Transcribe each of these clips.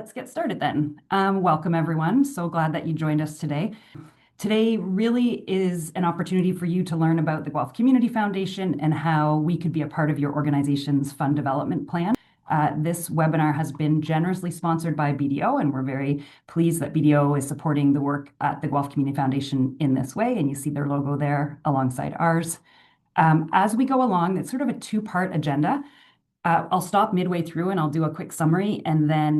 let's get started then. Welcome, everyone. So glad that you joined us today. Today really is an opportunity for you to learn about the Guelph Community Foundation and how we could be a part of your organization's fund development plan. This webinar has been generously sponsored by BDO, and we're very pleased that BDO is supporting the work at the Guelph Community Foundation in this way, and you see their logo there alongside ours. As we go along, it's sort of a two-part agenda. I'll stop midway through and I'll do a quick summary and then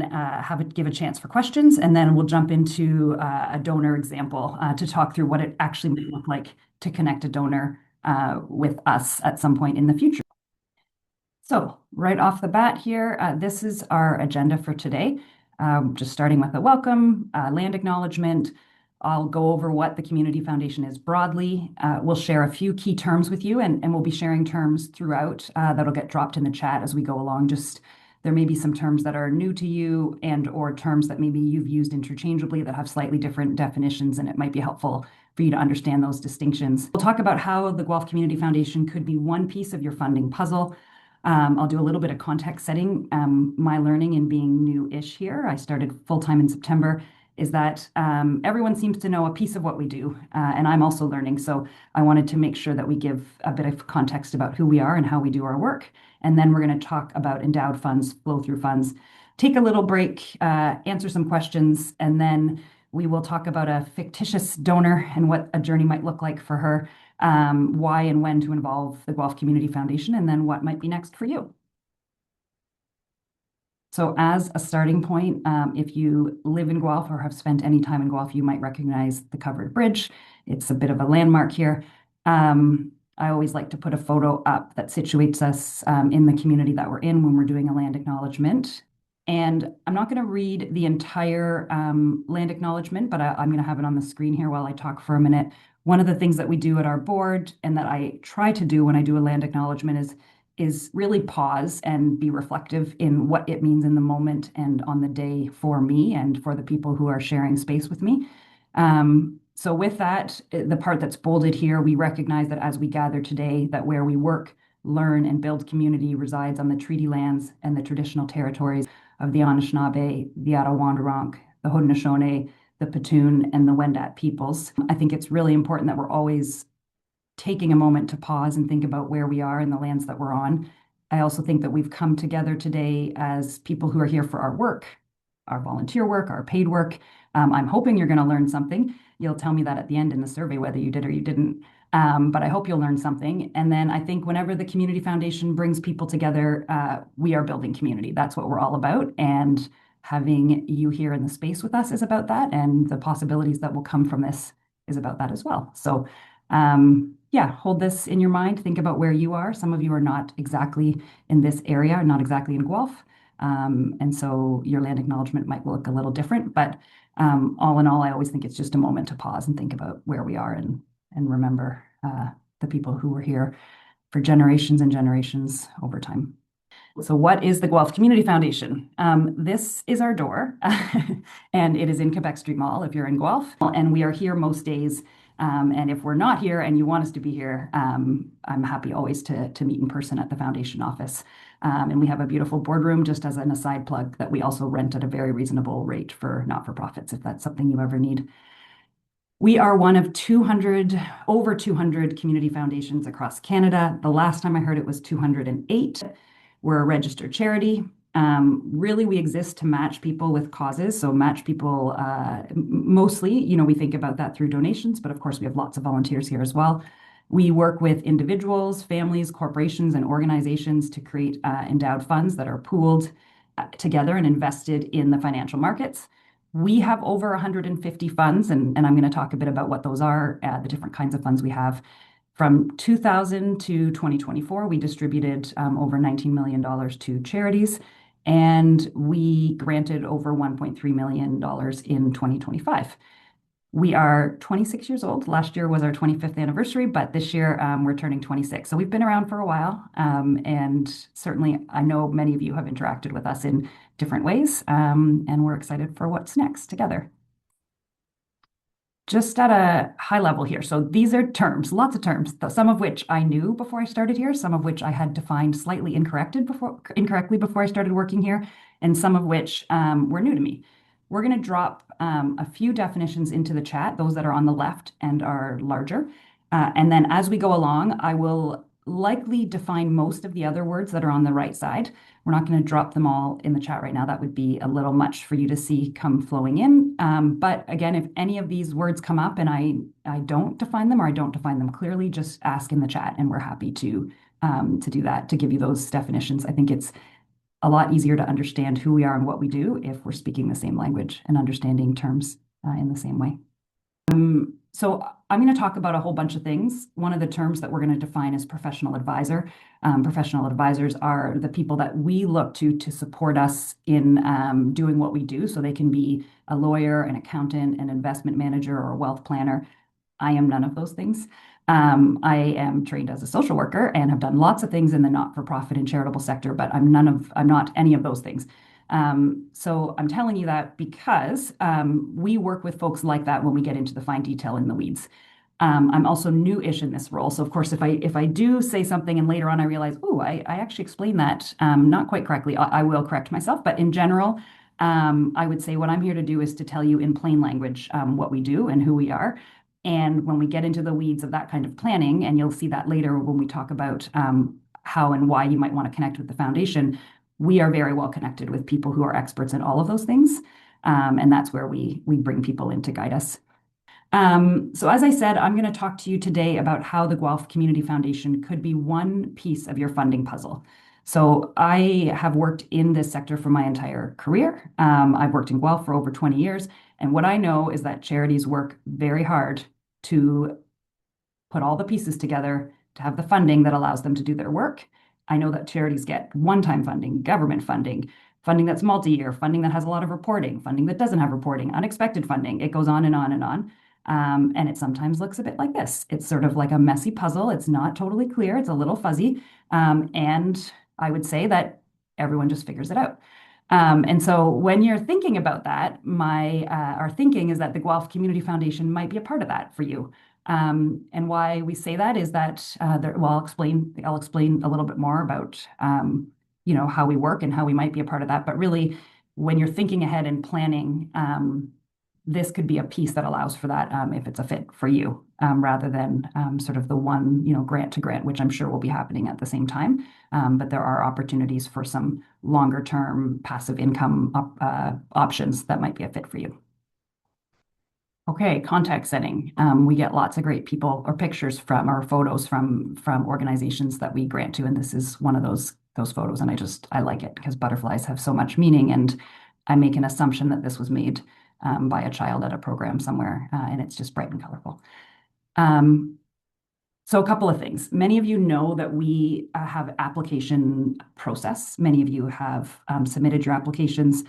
give a chance for questions, and then we'll jump into a donor example to talk through what it actually might look like to connect a donor with us at some point in the future. So right off the bat here, this is our agenda for today. Just starting with a welcome, land acknowledgement. I'll go over what the Community Foundation is broadly. We'll share a few key terms with you, and we'll be sharing terms throughout that'll get dropped in the chat as we go along. Just there may be some terms that are new to you or terms that maybe you've used interchangeably that have slightly different definitions, and it might be helpful for you to understand those distinctions. We'll talk about how the Guelph Community Foundation could be one piece of your funding puzzle. I'll do a little bit of context setting. My learning in being new-ish here, I started full-time in September, is that everyone seems to know a piece of what we do, and I'm also learning. So I wanted to make sure that we give a bit of context about who we are and how we do our work. And then we're going to talk about endowed funds, flow-through funds, take a little break, answer some questions, and then we will talk about a fictitious donor and what a journey might look like for her, why and when to involve the Guelph Community Foundation, and then what might be next for you. So as a starting point, if you live in Guelph or have spent any time in Guelph, you might recognize the covered bridge. It's a bit of a landmark here. I always like to put a photo up that situates us in the community that we're in when we're doing a land acknowledgement. And I'm not going to read the entire land acknowledgement, but I'm going to have it on the screen here while I talk for a minute. One of the things that we do at our board and that I try to do when I do a land acknowledgement is really pause and be reflective in what it means in the moment and on the day for me and for the people who are sharing space with me. So with that, the part that's bolded here, we recognize that as we gather today, that where we work, learn, and build community resides on the treaty lands and the traditional territories of the Anishinaabe, the Attawandaronk, the Haudenosaunee, the Petun, and the Wendat peoples. I think it's really important that we're always taking a moment to pause and think about where we are in the lands that we're on. I also think that we've come together today as people who are here for our work, our volunteer work, our paid work. I'm hoping you're going to learn something. You'll tell me that at the end in the survey, whether you did or you didn't. But I hope you'll learn something. And then I think whenever the Community Foundation brings people together, we are building community. That's what we're all about. And having you here in the space with us is about that. And the possibilities that will come from this is about that as well. So yeah, hold this in your mind. Think about where you are. Some of you are not exactly in this area, not exactly in Guelph. And so your land acknowledgement might look a little different, but all in all, I always think it's just a moment to pause and think about where we are and remember the people who were here for generations and generations over time. So what is the Guelph Community Foundation? This is our door, and it is in Quebec Street Mall if you're in Guelph, and we are here most days. And if we're not here and you want us to be here, I'm happy always to meet in person at the foundation office. And we have a beautiful boardroom, just as an aside plug, that we also rent at a very reasonable rate for not-for-profits, if that's something you ever need. We are one of over 200 community foundations across Canada. The last time I heard it was 208. We're a registered charity. Really, we exist to match people with causes. So match people mostly, we think about that through donations, but of course we have lots of volunteers here as well. We work with individuals, families, corporations, and organizations to create endowed funds that are pooled together and invested in the financial markets. We have over 150 funds, and I'm going to talk a bit about what those are, the different kinds of funds we have. From 2000 to 2024, we distributed over $19 million to charities, and we granted over $1.3 million in 2025. We are 26 years old. Last year was our 25th anniversary, but this year we're turning 26. So we've been around for a while, and certainly I know many of you have interacted with us in different ways, and we're excited for what's next together. Just at a high level here. So these are terms, lots of terms, some of which I knew before I started here, some of which I had defined slightly incorrectly before I started working here. and some of which were new to me. We're going to drop a few definitions into the chat, those that are on the left and are larger. And then as we go along, I will likely define most of the other words that are on the right side. We're not going to drop them all in the chat right now. That would be a little much for you to see come flowing in. But again, if any of these words come up and I don't define them or I don't define them clearly, just ask in the chat and we're happy to do that, to give you those definitions. I think it's a lot easier to understand who we are and what we do if we're speaking the same language and understanding terms in the same way. So I'm going to talk about a whole bunch of things. One of the terms that we're going to define is professional advisor. Professional advisors are the people that we look to support us in doing what we do. So they can be a lawyer, an accountant, an investment manager, or a wealth planner. I am none of those things. I am trained as a social worker and have done lots of things in the not-for-profit and charitable sector, but I'm not any of those things. So I'm telling you that because we work with folks like that when we get into the fine detail in the weeds. I'm also new-ish in this role. So of course, if I do say something and later on I realize, oh, I actually explained that not quite correctly, I will correct myself. But in general, I would say what I'm here to do is to tell you in plain language what we do and who we are. And when we get into the weeds of that kind of planning, and you'll see that later when we talk about how and why you might want to connect with the foundation, we are very well connected with people who are experts in all of those things. And that's where we bring people in to guide us. So as I said, I'm going to talk to you today about how the Guelph Community Foundation could be one piece of your funding puzzle. So I have worked in this sector for my entire career. I've worked in Guelph for over 20 years. And what I know is that charities work very hard to put all the pieces together to have the funding that allows them to do their work. I know that charities get one-time funding, government funding, funding that's multi-year, funding that has a lot of reporting, funding that doesn't have reporting, unexpected funding. It goes on and on and on. And it sometimes looks a bit like this. It's sort of like a messy puzzle. It's not totally clear. It's a little fuzzy. And I would say that everyone just figures it out. And so when you're thinking about that, our thinking is that the Guelph Community Foundation might be a part of that for you. And why we say that is that, well, I'll explain a little bit more about, how we work and how we might be a part of that. But really, when you're thinking ahead and planning, this could be a piece that allows for that if it's a fit for you, rather than sort of the one, grant to grant, which I'm sure will be happening at the same time. But there are opportunities for some longer term passive income options that might be a fit for you. Okay, contact setting. We get lots of great people or pictures from or photos from organizations that we grant to, and this is one of those photos, and I like it because butterflies have so much meaning, and I make an assumption that this was made by a child at a program somewhere, and it's just bright and colorful. So a couple of things. Many of you know that we have application process. Many of you have submitted your applications.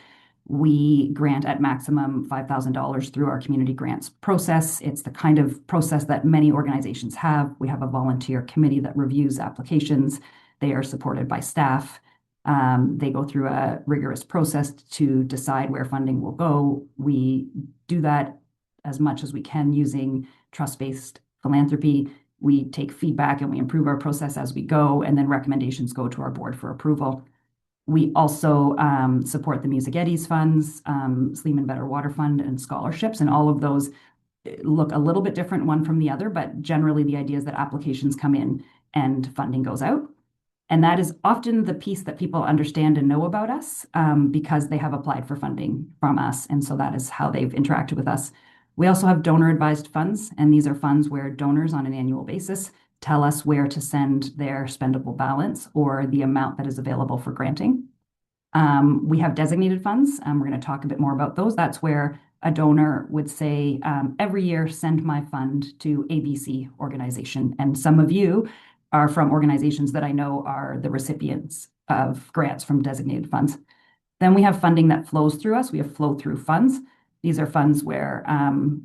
We grant at maximum $5,000 through our community grants process. It's the kind of process that many organizations have. We have a volunteer committee that reviews applications. They are supported by staff. They go through a rigorous process to decide where funding will go. We do that as much as we can using trust-based philanthropy. We take feedback and we improve our process as we go, and then recommendations go to our board for approval. We also support the Music Eddies funds, Sleeman Better Water Fund, and scholarships, and all of those look a little bit different one from the other, but generally the idea is that applications come in and funding goes out. And that is often the piece that people understand and know about us because they have applied for funding from us. And so that is how they've interacted with us. We also have donor advised funds, and these are funds where donors on an annual basis tell us where to send their spendable balance or the amount that is available for granting. We have designated funds. We're going to talk a bit more about those. That's where a donor would say, every year, send my fund to ABC organization. And some of you are from organizations that I know are the recipients of grants from designated funds. Then we have funding that flows through us. We have flow through funds. These are funds where,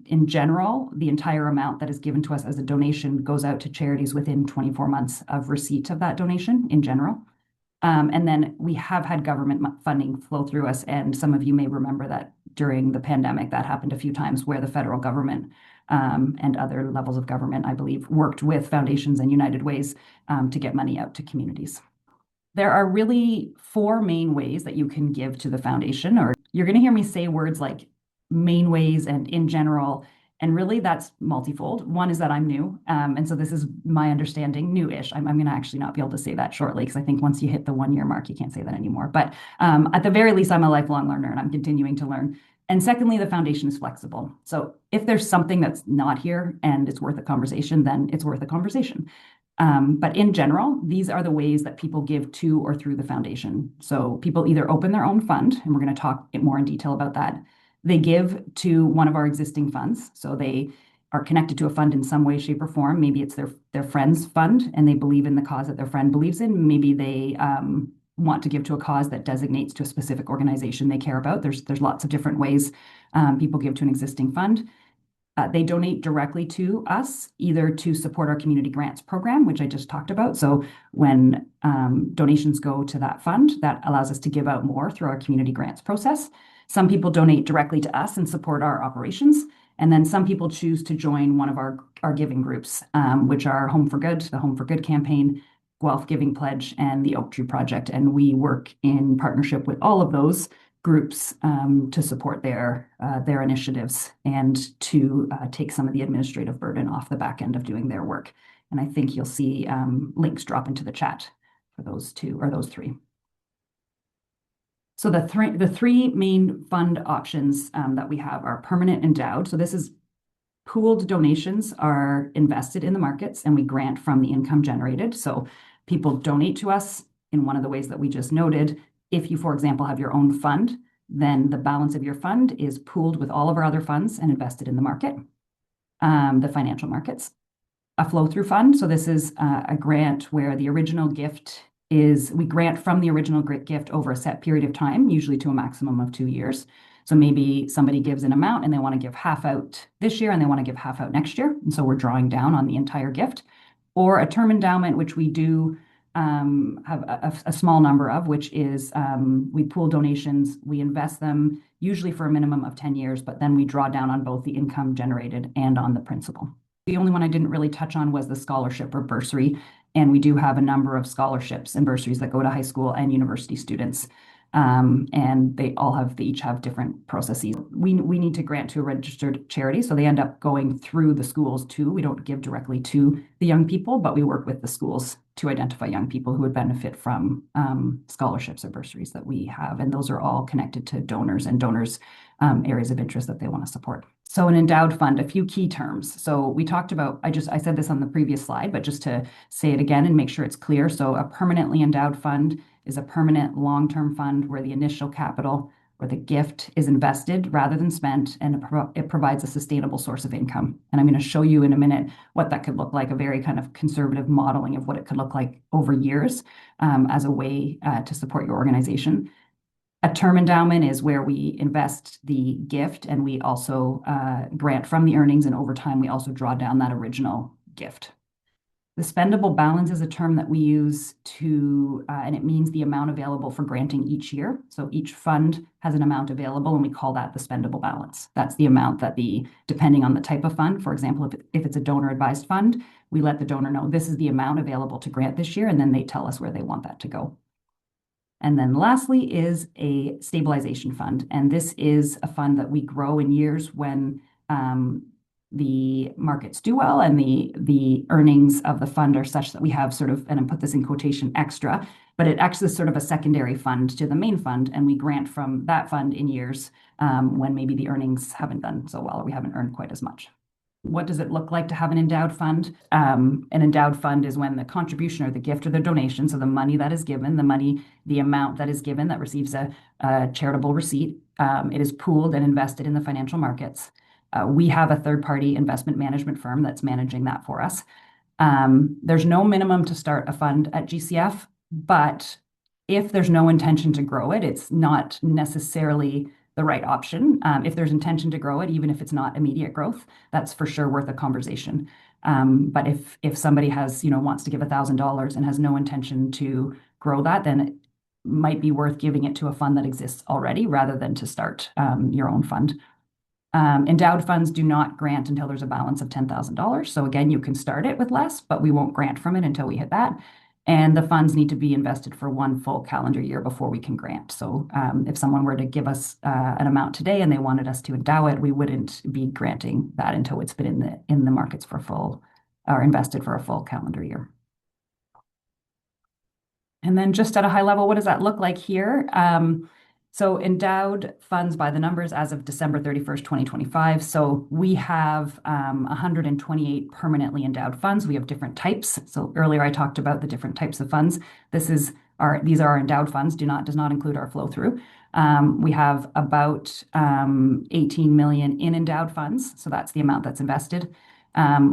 in general, the entire amount that is given to us as a donation goes out to charities within 24 months of receipt of that donation in general. And then we have had government funding flow through us. And some of you may remember that during the pandemic, that happened a few times where the federal government and other levels of government, I believe, worked with foundations and United Ways to get money out to communities. There are really four main ways that you can give to the foundation, or you're going to hear me say words like main ways and in general. And really, that's multifold. One is that I'm new. And so this is my understanding, new-ish. I'm going to actually not be able to say that shortly because I think once you hit the 1 year mark, you can't say that anymore. But at the very least, I'm a lifelong learner and I'm continuing to learn. And secondly, the foundation is flexible. So if there's something that's not here and it's worth a conversation, then it's worth a conversation. But in general, these are the ways that people give to or through the foundation. So people either open their own fund, and we're going to talk more in detail about that. They give to one of our existing funds. So they are connected to a fund in some way, shape, or form. Maybe it's their friend's fund and they believe in the cause that their friend believes in. Maybe they want to give to a cause that designates to a specific organization they care about. There's lots of different ways people give to an existing fund. They donate directly to us, either to support our community grants program, which I just talked about. So when donations go to that fund, that allows us to give out more through our community grants process. Some people donate directly to us and support our operations. And then some people choose to join one of our giving groups, which are Home for Good, the Home for Good campaign, Guelph Giving Pledge, and the Oak Tree Project. And we work in partnership with all of those groups to support their initiatives and to take some of the administrative burden off the back end of doing their work. And I think you'll see links drop into the chat for those two or those three. So the three main fund options that we have are permanent endowed. So this is pooled donations are invested in the markets and we grant from the income generated. So people donate to us in one of the ways that we just noted. If you, for example, have your own fund, then the balance of your fund is pooled with all of our other funds and invested in the market, the financial markets. A flow-through fund. So this is a grant where the original gift is, we grant from the original gift over a set period of time, usually to a maximum of 2 years. So maybe somebody gives an amount and they want to give half out this year and they want to give half out next year. And so we're drawing down on the entire gift. Or a term endowment, which we do have a small number of, which is we pool donations, we invest them usually for a minimum of 10 years, but then we draw down on both the income generated and on the principal. The only one I didn't really touch on was the scholarship or bursary. And we do have a number of scholarships and bursaries that go to high school and university students. And they each have different processes. We need to grant to a registered charity, so they end up going through the schools too. We don't give directly to the young people, but we work with the schools to identify young people who would benefit from scholarships or bursaries that we have. And those are all connected to donors and donors' areas of interest that they want to support. So an endowed fund, a few key terms. So we talked about, I said this on the previous slide, but just to say it again and make sure it's clear. So a permanently endowed fund is a permanent long-term fund where the initial capital or the gift is invested rather than spent, and it provides a sustainable source of income. And I'm going to show you in a minute what that could look like, a very kind of conservative modeling of what it could look like over years as a way to support your organization. A term endowment is where we invest the gift and we also grant from the earnings, and over time we also draw down that original gift. The spendable balance is a term that we use and it means the amount available for granting each year. So each fund has an amount available and we call that the spendable balance. That's the amount that depending on the type of fund, for example, if it's a donor advised fund, we let the donor know this is the amount available to grant this year, and then they tell us where they want that to go. And then lastly is a stabilization fund. And this is a fund that we grow in years when the markets do well and the earnings of the fund are such that we have sort of, and I put this in quotation, extra, but it acts as sort of a secondary fund to the main fund, and we grant from that fund in years when maybe the earnings haven't done so well or we haven't earned quite as much. What does it look like to have an endowed fund? An endowed fund is when the contribution or the gift or the donation, so the money that is given, the amount that is given that receives a charitable receipt, it is pooled and invested in the financial markets. We have a third-party investment management firm that's managing that for us. There's no minimum to start a fund at GCF, but if there's no intention to grow it, it's not necessarily the right option. If there's intention to grow it, even if it's not immediate growth, that's for sure worth a conversation. But if somebody wants to give $1,000 and has no intention to grow that, then it might be worth giving it to a fund that exists already rather than to start your own fund. Endowed funds do not grant until there's a balance of $10,000. So again, you can start it with less, but we won't grant from it until we hit that. And the funds need to be invested for one full calendar year before we can grant. So if someone were to give us an amount today and they wanted us to endow it, we wouldn't be granting that until it's been in the markets for full or invested for a full calendar year. And then just at a high level, what does that look like here? So endowed funds by the numbers as of December 31st, 2025. So we have 128 permanently endowed funds. We have different types. So earlier I talked about the different types of funds. These are our endowed funds, does not include our flow through. We have about 18 million in endowed funds. So that's the amount that's invested.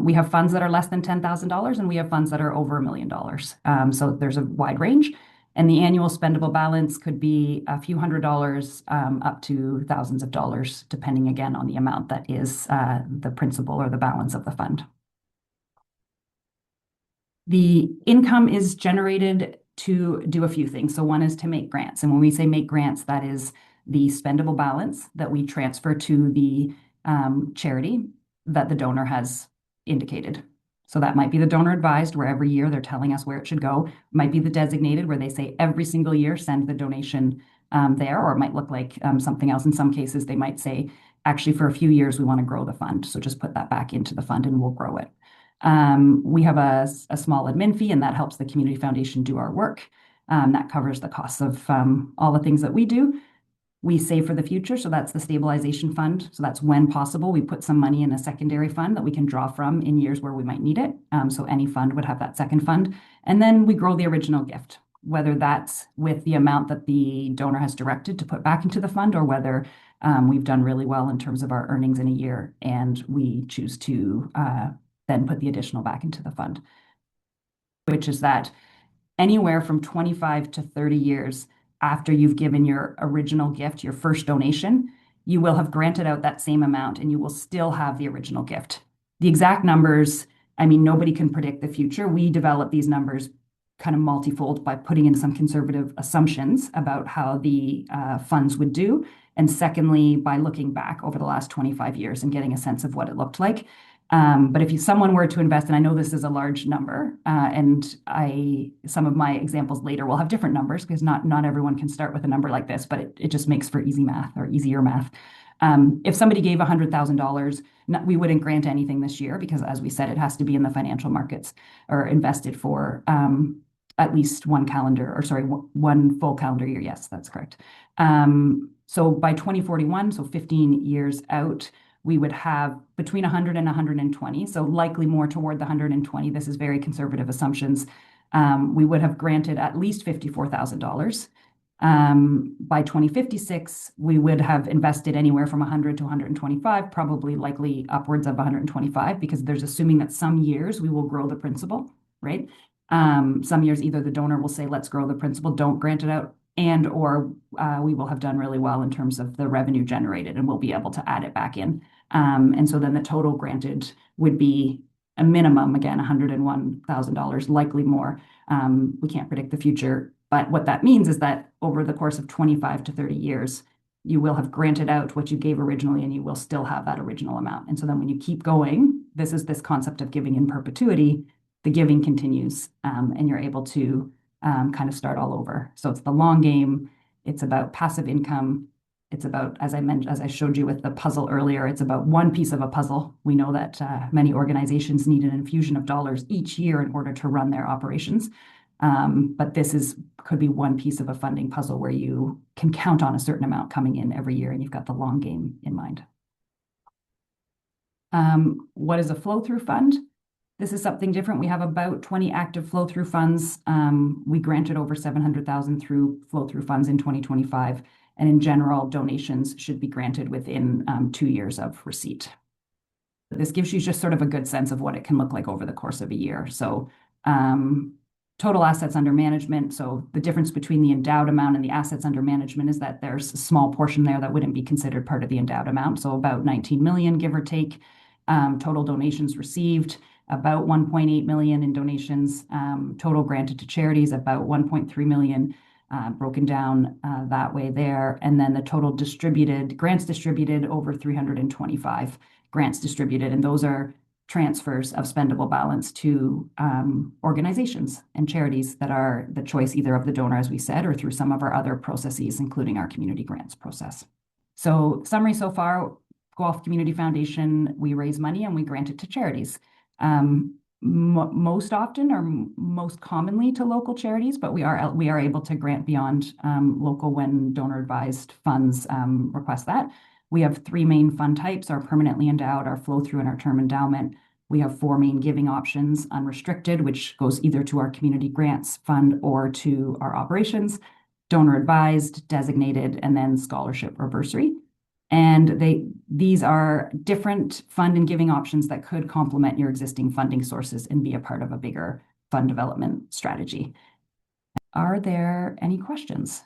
We have funds that are less than $10,000 and we have funds that are over $1 million. So there's a wide range. And the annual spendable balance could be a few $100s up to thousands of dollars, depending again on the amount that is the principal or the balance of the fund. The income is generated to do a few things. So one is to make grants. And when we say make grants, that is the spendable balance that we transfer to the charity that the donor has indicated. So that might be the donor advised, where every year they're telling us where it should go. It might be the designated, where they say every single year send the donation there, or it might look like something else. In some cases, they might say, actually, for a few years, we want to grow the fund. So just put that back into the fund and we'll grow it. We have a small admin fee, and that helps the community foundation do our work. That covers the costs of all the things that we do. We save for the future, so that's the stabilization fund. So that's when possible, we put some money in a secondary fund that we can draw from in years where we might need it. So any fund would have that second fund. And then we grow the original gift, whether that's with the amount that the donor has directed to put back into the fund, or whether we've done really well in terms of our earnings in a year and we choose to then put the additional back into the fund, which is that anywhere from 25 to 30 years after you've given your original gift, your first donation, you will have granted out that same amount and you will still have the original gift. The exact numbers, I mean, nobody can predict the future. We develop these numbers kind of multifold by putting in some conservative assumptions about how the funds would do. And secondly, by looking back over the last 25 years and getting a sense of what it looked like. But if someone were to invest, and I know this is a large number, and some of my examples later will have different numbers because not everyone can start with a number like this, but it just makes for easy math or easier math. If somebody gave $100,000, we wouldn't grant anything this year because, as we said, it has to be in the financial markets or invested for at least one full calendar year. Yes, that's correct. So by 2041, so 15 years out, we would have between 100 and 120, so likely more toward the 120. This is very conservative assumptions. We would have granted at least $54,000. By 2056, we would have invested anywhere from 100 to 125, probably likely upwards of 125, because there's assuming that some years we will grow the principal, right? Some years either the donor will say, let's grow the principal, don't grant it out, or we will have done really well in terms of the revenue generated and we'll be able to add it back in. And so then the total granted would be a minimum, again, $101,000, likely more. We can't predict the future, but what that means is that over the course of 25 to 30 years, you will have granted out what you gave originally and you will still have that original amount. And so then when you keep going, this is this concept of giving in perpetuity, the giving continues, and you're able to kind of start all over. So it's the long game. It's about passive income. It's about, as I showed you with the puzzle earlier, it's about one piece of a puzzle. We know that many organizations need an infusion of dollars each year in order to run their operations. But this could be one piece of a funding puzzle where you can count on a certain amount coming in every year and you've got the long game in mind. What is a flow-through fund? This is something different. We have about 20 active flow-through funds. We granted over 700,000 through flow-through funds in 2025. And in general, donations should be granted within 2 years of receipt. This gives you just sort of a good sense of what it can look like over the course of a year. So total assets under management. So the difference between the endowed amount and the assets under management is that there's a small portion there that wouldn't be considered part of the endowed amount. So about 19 million, give or take. Total donations received, about 1.8 million in donations. Total granted to charities, about 1.3 million, broken down that way there. And then the total grants distributed, over 325 grants distributed. And those are transfers of spendable balance to organizations and charities that are the choice either of the donor, as we said, or through some of our other processes, including our community grants process. So summary so far, Guelph Community Foundation, we raise money and we grant it to charities. Most often or most commonly to local charities, but we are able to grant beyond local when donor advised funds request that. We have three main fund types: our permanently endowed, our flow through, and our term endowment. We have four main giving options: unrestricted, which goes either to our community grants fund or to our operations; donor advised, designated, and then scholarship or bursary. And these are different fund and giving options that could complement your existing funding sources and be a part of a bigger fund development strategy. Are there any questions?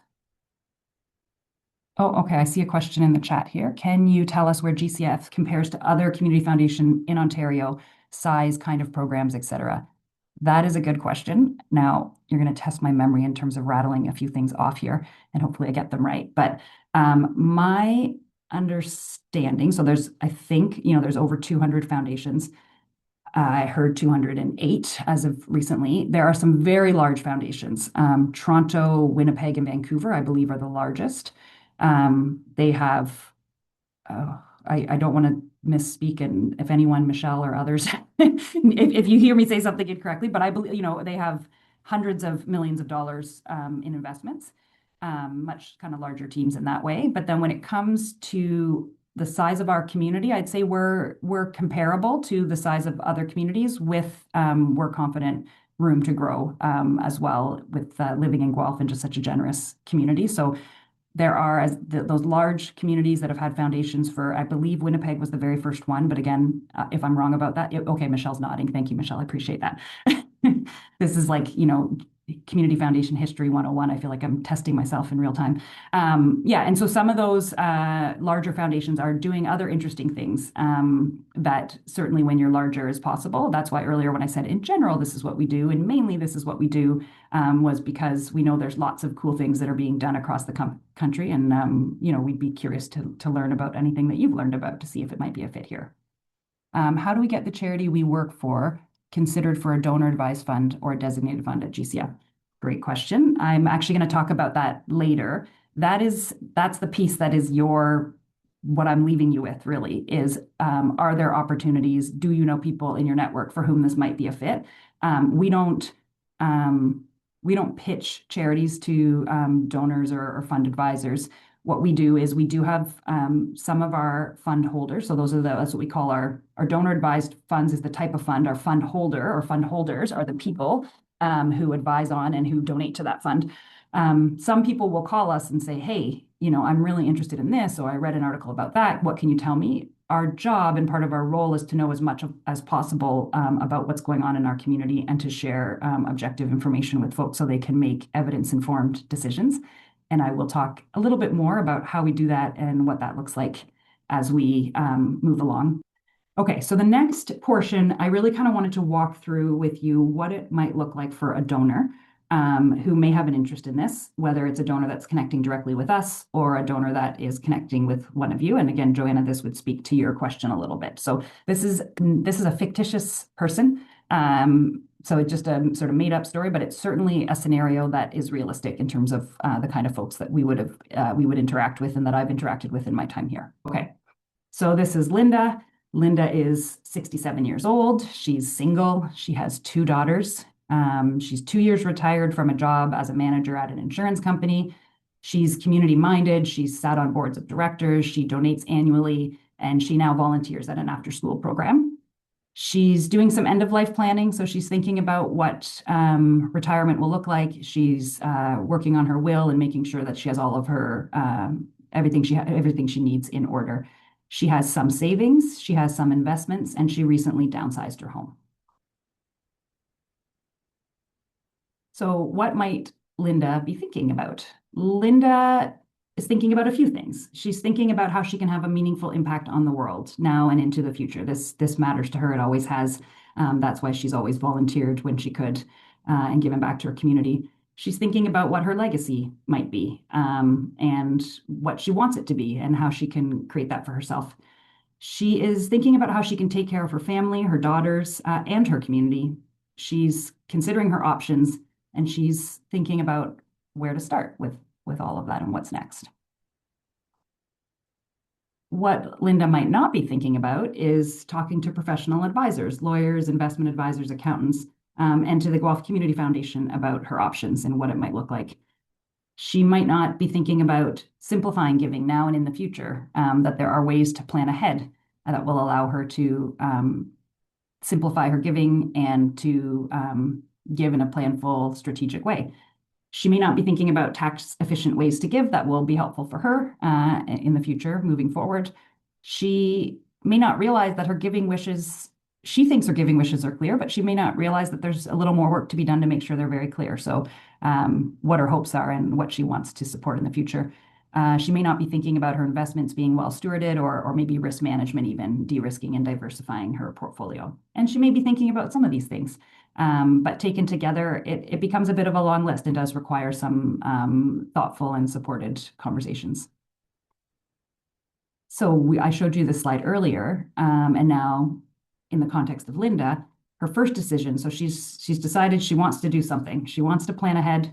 Oh, okay. I see a question in the chat here. Can you tell us where GCF compares to other community foundation in Ontario, size, kind of programs, etc.? That is a good question. Now, you're going to test my memory in terms of rattling a few things off here, and hopefully I get them right. But my understanding, so I think, there's over 200 foundations. I heard 208 as of recently. There are some very large foundations. Toronto, Winnipeg, and Vancouver, I believe, are the largest. They have, I don't want to misspeak, and if anyone, Michelle or others, if you hear me say something incorrectly, but I believe, they have hundreds of millions of dollars in investments, much kind of larger teams in that way. But then when it comes to the size of our community, I'd say we're comparable to the size of other communities with, we're confident, room to grow as well with living in Guelph and just such a generous community. So there are those large communities that have had foundations for, I believe Winnipeg was the very first one. But again, if I'm wrong about that, okay, Michelle's nodding. Thank you, Michelle. I appreciate that. This is like, community foundation history 101. I feel like I'm testing myself in real time. Yeah, and so some of those larger foundations are doing other interesting things that certainly when you're larger is possible. That's why earlier when I said in general, this is what we do, and mainly this is what we do, was because we know there's lots of cool things that are being done across the country. And, we'd be curious to learn about anything that you've learned about to see if it might be a fit here. How do we get the charity we work for considered for a donor advised fund or a designated fund at GCF? Great question. I'm actually going to talk about that later. That's the piece that is what I'm leaving you with really is, are there opportunities? Do you know people in your network for whom this might be a fit? We don't pitch charities to donors or fund advisors. What we do is we do have some of our fund holders. So that's what we call our donor advised funds is the type of fund. Our fund holder or fund holders are the people who advise on and who donate to that fund. Some people will call us and say, hey, I'm really interested in this. So I read an article about that. What can you tell me? Our job and part of our role is to know as much as possible about what's going on in our community and to share objective information with folks so they can make evidence-informed decisions. And I will talk a little bit more about how we do that and what that looks like as we move along. Okay, so the next portion, I really kind of wanted to walk through with you what it might look like for a donor who may have an interest in this, whether it's a donor that's connecting directly with us or a donor that is connecting with one of you. And again, Joanna, this would speak to your question a little bit. So this is a fictitious person. So it's just a sort of made up story, but it's certainly a scenario that is realistic in terms of the kind of folks that we would interact with and that I've interacted with in my time here. Okay, so this is Linda. Linda is 67 years old. She's single. She has two daughters. She's 2 years retired from a job as a manager at an insurance company. She's community minded. She's sat on boards of directors. She donates annually, and she now volunteers at an after-school program. She's doing some end-of-life planning, so she's thinking about what retirement will look like. She's working on her will and making sure that she has all of her everything she needs in order. She has some savings, she has some investments, and she recently downsized her home. So what might Linda be thinking about? Linda is thinking about a few things. She's thinking about how she can have a meaningful impact on the world now and into the future. This matters to her. It always has. That's why she's always volunteered when she could and given back to her community. She's thinking about what her legacy might be and what she wants it to be and how she can create that for herself. She is thinking about how she can take care of her family, her daughters, and her community. She's considering her options, and she's thinking about where to start with all of that and what's next. What Linda might not be thinking about is talking to professional advisors, lawyers, investment advisors, accountants, and to the Guelph Community Foundation about her options and what it might look like. She might not be thinking about simplifying giving now and in the future, that there are ways to plan ahead that will allow her to simplify her giving and to give in a planful, strategic way. She may not be thinking about tax efficient ways to give that will be helpful for her in the future moving forward. She may not realize that her giving wishes, she thinks her giving wishes are clear, but she may not realize that there's a little more work to be done to make sure they're very clear. So what her hopes are and what she wants to support in the future. She may not be thinking about her investments being well stewarded or maybe risk management, even de-risking and diversifying her portfolio. And she may be thinking about some of these things. But taken together, it becomes a bit of a long list and does require some thoughtful and supported conversations. So I showed you this slide earlier, and now in the context of Linda, her first decision, so she's decided she wants to do something. She wants to plan ahead.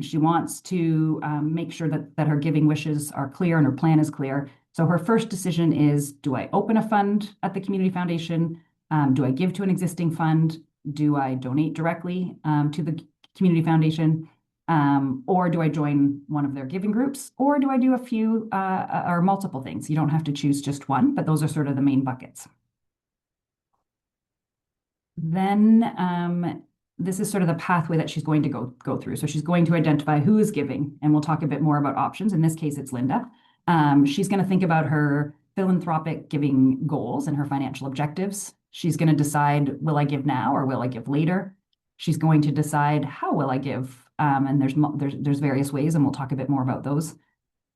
She wants to make sure that her giving wishes are clear and her plan is clear. So her first decision is, do I open a fund at the Community Foundation? Do I give to an existing fund? Do I donate directly to the Community Foundation? Or do I join one of their giving groups? Or do I do a few or multiple things? You don't have to choose just one, but those are sort of the main buckets. Then this is sort of the pathway that she's going to go through. So she's going to identify who is giving, and we'll talk a bit more about options. In this case, it's Linda. She's going to think about her philanthropic giving goals and her financial objectives. She's going to decide, will I give now or will I give later? She's going to decide, how will I give? And there's various ways, and we'll talk a bit more about those.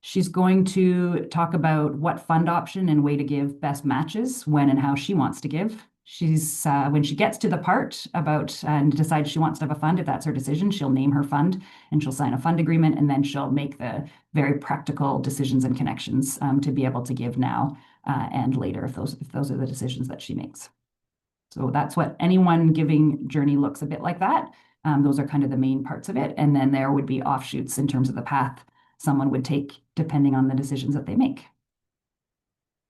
She's going to talk about what fund option and way to give best matches when and how she wants to give. She's when she gets to the part about and decides she wants to have a fund, if that's her decision, she'll name her fund and she'll sign a fund agreement, and then she'll make the very practical decisions and connections to be able to give now and later if those are the decisions that she makes. So that's what any one giving journey looks a bit like that. Those are kind of the main parts of it, and then there would be offshoots in terms of the path someone would take depending on the decisions that they make.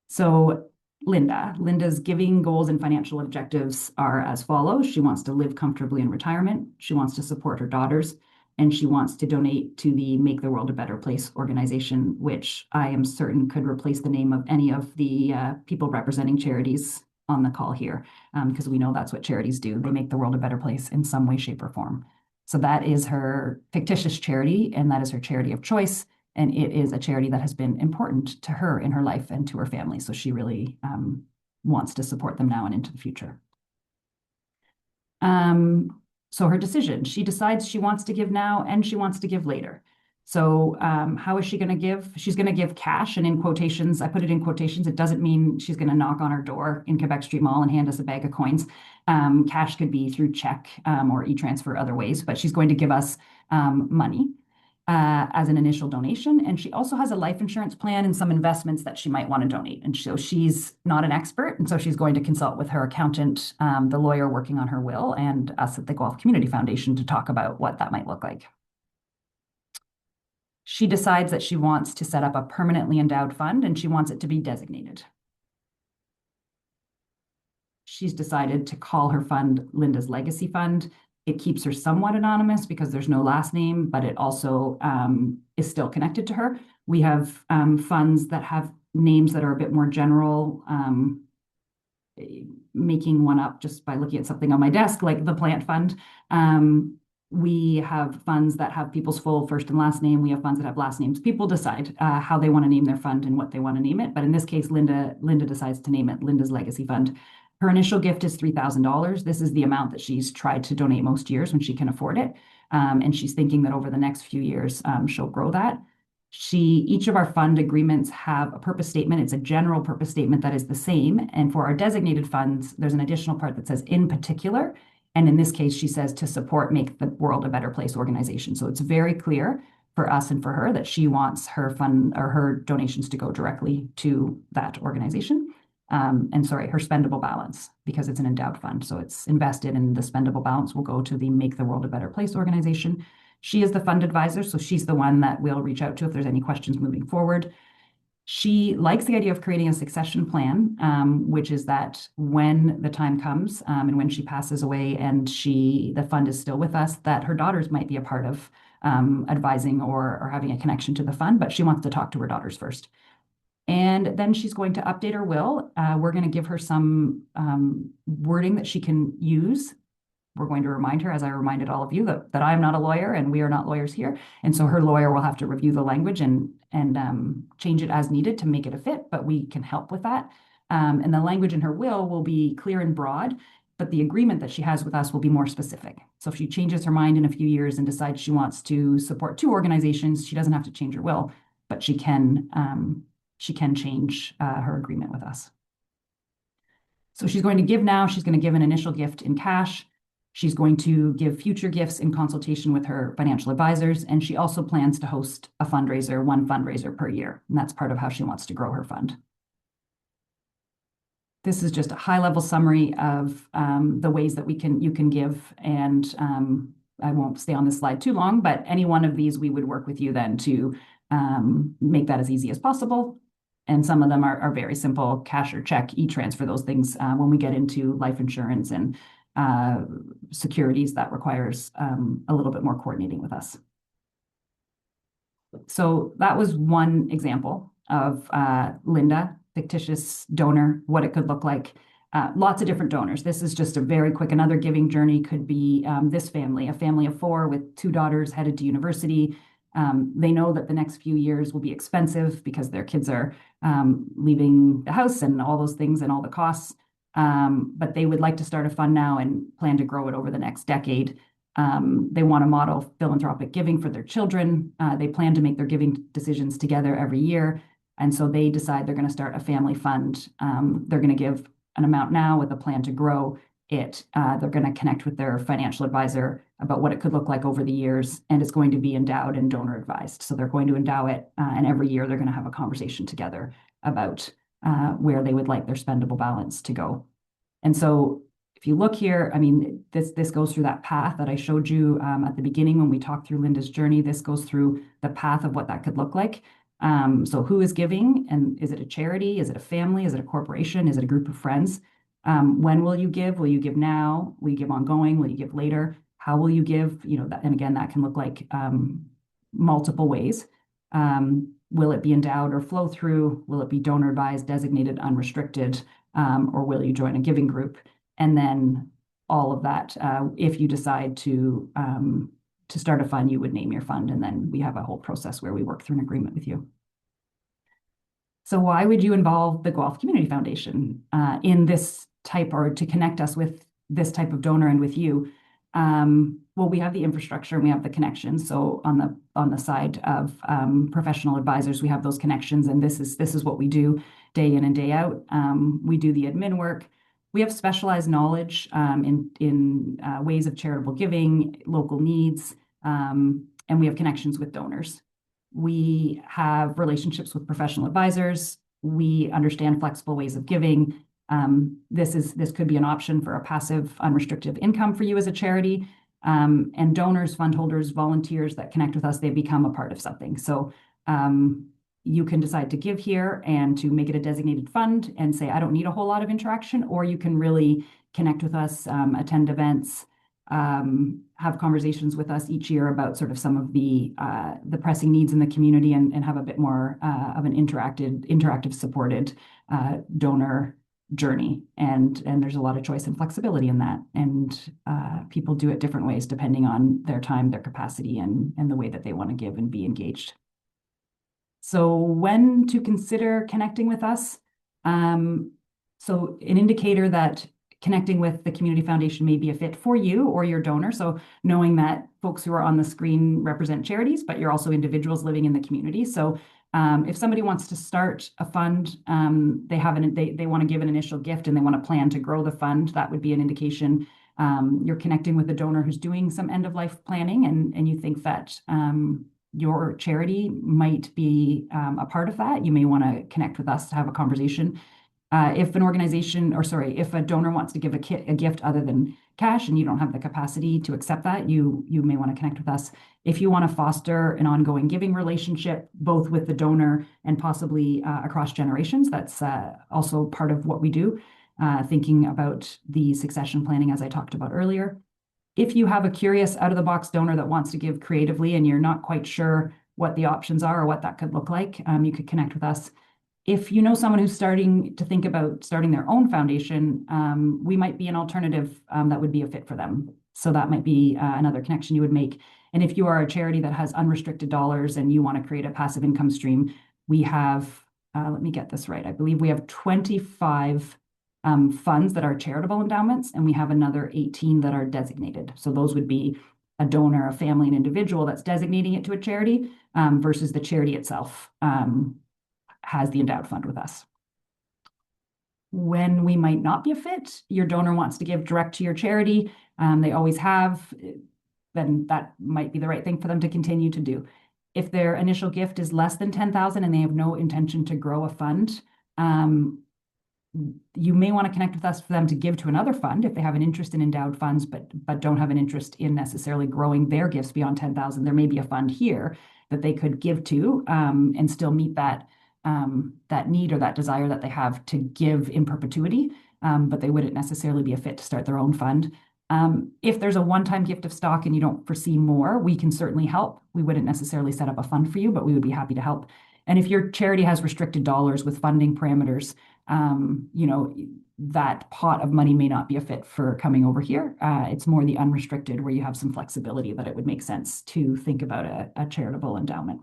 So Linda's giving goals and financial objectives are as follows. She wants to live comfortably in retirement. She wants to support her daughters, and she wants to donate to the Make the World a Better Place organization, which I am certain could replace the name of any of the people representing charities on the call here, because we know that's what charities do. They make the world a better place in some way, shape, or form. So that is her fictitious charity, and that is her charity of choice. And it is a charity that has been important to her in her life and to her family. So she really wants to support them now and into the future. So her decision, she decides she wants to give now and she wants to give later. So how is she going to give? She's going to give cash, and in quotations, I put it in quotations. It doesn't mean she's going to knock on our door in Quebec Street Mall and hand us a bag of coins. Cash could be through check or e-transfer, other ways, but she's going to give us money as an initial donation. And she also has a life insurance plan and some investments that she might want to donate. And so she's not an expert. And so she's going to consult with her accountant, the lawyer working on her will, and us at the Guelph Community Foundation to talk about what that might look like. She decides that she wants to set up a permanently endowed fund, and she wants it to be designated. She's decided to call her fund Linda's Legacy Fund. It keeps her somewhat anonymous because there's no last name, but it also is still connected to her. We have funds that have names that are a bit more general, making one up just by looking at something on my desk, like the Plant Fund. We have funds that have people's full first and last name. We have funds that have last names. People decide how they want to name their fund and what they want to name it. But in this case, Linda decides to name it Linda's Legacy Fund. Her initial gift is $3,000. This is the amount that she's tried to donate most years when she can afford it. And she's thinking that over the next few years, she'll grow that. Each of our fund agreements have a purpose statement. It's a general purpose statement that is the same. And for our designated funds, there's an additional part that says in particular. And in this case, she says to support Make the World a Better Place organization. So it's very clear for us and for her that she wants her fund or her donations to go directly to that organization. her spendable balance, because it's an endowed fund. So it's invested, and the spendable balance will go to the Make the World a Better Place organization. She is the fund advisor, so she's the one that we'll reach out to if there's any questions moving forward. She likes the idea of creating a succession plan, which is that when the time comes, and when she passes away and the fund is still with us, that her daughters might be a part of advising or having a connection to the fund, but she wants to talk to her daughters first. And then she's going to update her will. We're going to give her some wording that she can use. We're going to remind her, as I reminded all of you, that I'm not a lawyer and we are not lawyers here. And so her lawyer will have to review the language and change it as needed to make it a fit, but we can help with that. And the language in her will be clear and broad, but the agreement that she has with us will be more specific. So if she changes her mind in a few years and decides she wants to support 2 organizations, she doesn't have to change her will, but she can change her agreement with us. So she's going to give now. She's going to give an initial gift in cash. She's going to give future gifts in consultation with her financial advisors, and she also plans to host a fundraiser, one fundraiser per year, and that's part of how she wants to grow her fund. This is just a high-level summary of the ways that you can give, and I won't stay on this slide too long, but any one of these we would work with you then to make that as easy as possible. And some of them are very simple: cash or check, e-transfer, those things. When we get into life insurance and securities, that requires a little bit more coordinating with us. So that was one example of Linda, fictitious donor, what it could look like. Lots of different donors. This is just a very quick. Another giving journey could be this family, a family of 4 with 2 daughters headed to university. They know that the next few years will be expensive because their kids are leaving the house and all those things and all the costs. But they would like to start a fund now and plan to grow it over the next decade. They want to model philanthropic giving for their children. They plan to make their giving decisions together every year. And so they decide they're going to start a family fund. They're going to give an amount now with a plan to grow it. They're going to connect with their financial advisor about what it could look like over the years, and it's going to be endowed and donor advised. So they're going to endow it, and every year they're going to have a conversation together about where they would like their spendable balance to go. And so if you look here, I mean, this goes through that path that I showed you at the beginning when we talked through Linda's journey. This goes through the path of what that could look like. So who is giving, and is it a charity? Is it a family? Is it a corporation? Is it a group of friends? When will you give? Will you give now? Will you give ongoing? Will you give later? How will you give? You know, that, and again, that can look like multiple ways. Will it be endowed or flow through? Will it be donor advised, designated, unrestricted, or will you join a giving group? And then all of that, if you decide to start a fund, you would name your fund, and then we have a whole process where we work through an agreement with you. So why would you involve the Guelph Community Foundation in this type, or to connect us with this type of donor and with you? Well, we have the infrastructure and we have the connections. So on the side of professional advisors, we have those connections, and this is what we do day in and day out. We do the admin work. We have specialized knowledge in ways of charitable giving, local needs, and we have connections with donors. We have relationships with professional advisors. We understand flexible ways of giving. This could be an option for a passive, unrestricted income for you as a charity. And donors, fund holders, volunteers that connect with us, they become a part of something. So you can decide to give here and to make it a designated fund and say, I don't need a whole lot of interaction, or you can really connect with us, attend events, have conversations with us each year about sort of some of the pressing needs in the community, and have a bit more of an interactive supported donor journey. And there's a lot of choice and flexibility in that. And people do it different ways depending on their time, their capacity, and the way that they want to give and be engaged. So when to consider connecting with us. So an indicator that connecting with the Community Foundation may be a fit for you or your donor. So knowing that folks who are on the screen represent charities, but you're also individuals living in the community. So if somebody wants to start a fund, they want to give an initial gift and they want to plan to grow the fund, that would be an indication. You're connecting with a donor who's doing some end-of-life planning, and you think that your charity might be a part of that. You may want to connect with us to have a conversation. If an organization, or sorry, if a donor wants to give a gift other than cash and you don't have the capacity to accept that, you may want to connect with us. If you want to foster an ongoing giving relationship, both with the donor and possibly across generations, that's also part of what we do, thinking about the succession planning as I talked about earlier. If you have a curious out-of-the-box donor that wants to give creatively and you're not quite sure what the options are or what that could look like, you could connect with us. If you know someone who's starting to think about starting their own foundation, we might be an alternative that would be a fit for them. So that might be another connection you would make. And if you are a charity that has unrestricted dollars and you want to create a passive income stream, we have, let me get this right, I believe we have 25 funds that are charitable endowments, and we have another 18 that are designated. So those would be a donor, a family, an individual that's designating it to a charity versus the charity itself has the endowed fund with us. When we might not be a fit, your donor wants to give direct to your charity, they always have, then that might be the right thing for them to continue to do. If their initial gift is less than 10,000 and they have no intention to grow a fund, you may want to connect with us for them to give to another fund if they have an interest in endowed funds, but don't have an interest in necessarily growing their gifts beyond 10,000. There may be a fund here that they could give to and still meet that need or that desire that they have to give in perpetuity, but they wouldn't necessarily be a fit to start their own fund. If there's a one-time gift of stock and you don't foresee more, we can certainly help. We wouldn't necessarily set up a fund for you, but we would be happy to help. And if your charity has restricted dollars with funding parameters, that pot of money may not be a fit for coming over here. It's more the unrestricted where you have some flexibility that it would make sense to think about a charitable endowment.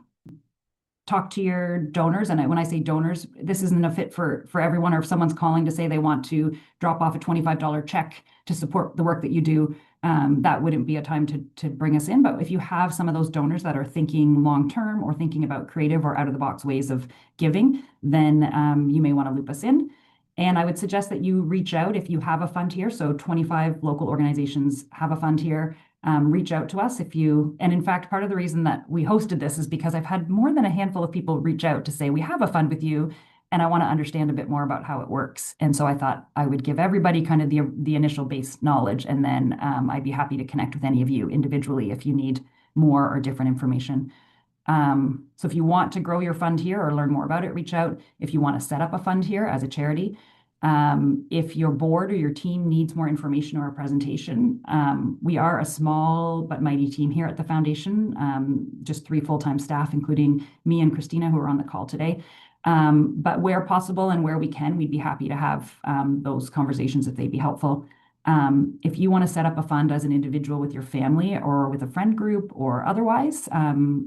Talk to your donors, and when I say donors, this isn't a fit for everyone, or if someone's calling to say they want to drop off a $25 check to support the work that you do, that wouldn't be a time to bring us in. But if you have some of those donors that are thinking long-term or thinking about creative or out-of-the-box ways of giving, then you may want to loop us in. And I would suggest that you reach out if you have a fund here. So 25 local organizations have a fund here. Reach out to us and in fact, part of the reason that we hosted this is because I've had more than a handful of people reach out to say, we have a fund with you, and I want to understand a bit more about how it works. And so I thought I would give everybody kind of the initial base knowledge, and then I'd be happy to connect with any of you individually if you need more or different information. So if you want to grow your fund here or learn more about it, reach out. If you want to set up a fund here as a charity, if your board or your team needs more information or a presentation, we are a small but mighty team here at the foundation, just 3 full-time staff, including me and Christina, who are on the call today. But where possible and where we can, we'd be happy to have those conversations if they'd be helpful. If you want to set up a fund as an individual with your family or with a friend group or otherwise,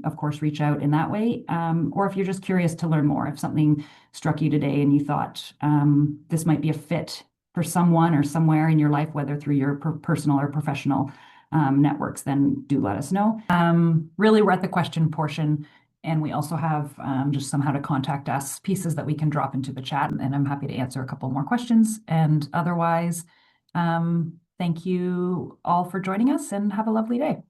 of course, reach out in that way. Or if you're just curious to learn more, if something struck you today and you thought this might be a fit for someone or somewhere in your life, whether through your personal or professional networks, then do let us know. Really, we're at the question portion. And we also have just some how to contact us pieces that we can drop into the chat. And I'm happy to answer a couple more questions. And otherwise, thank you all for joining us, and have a lovely day.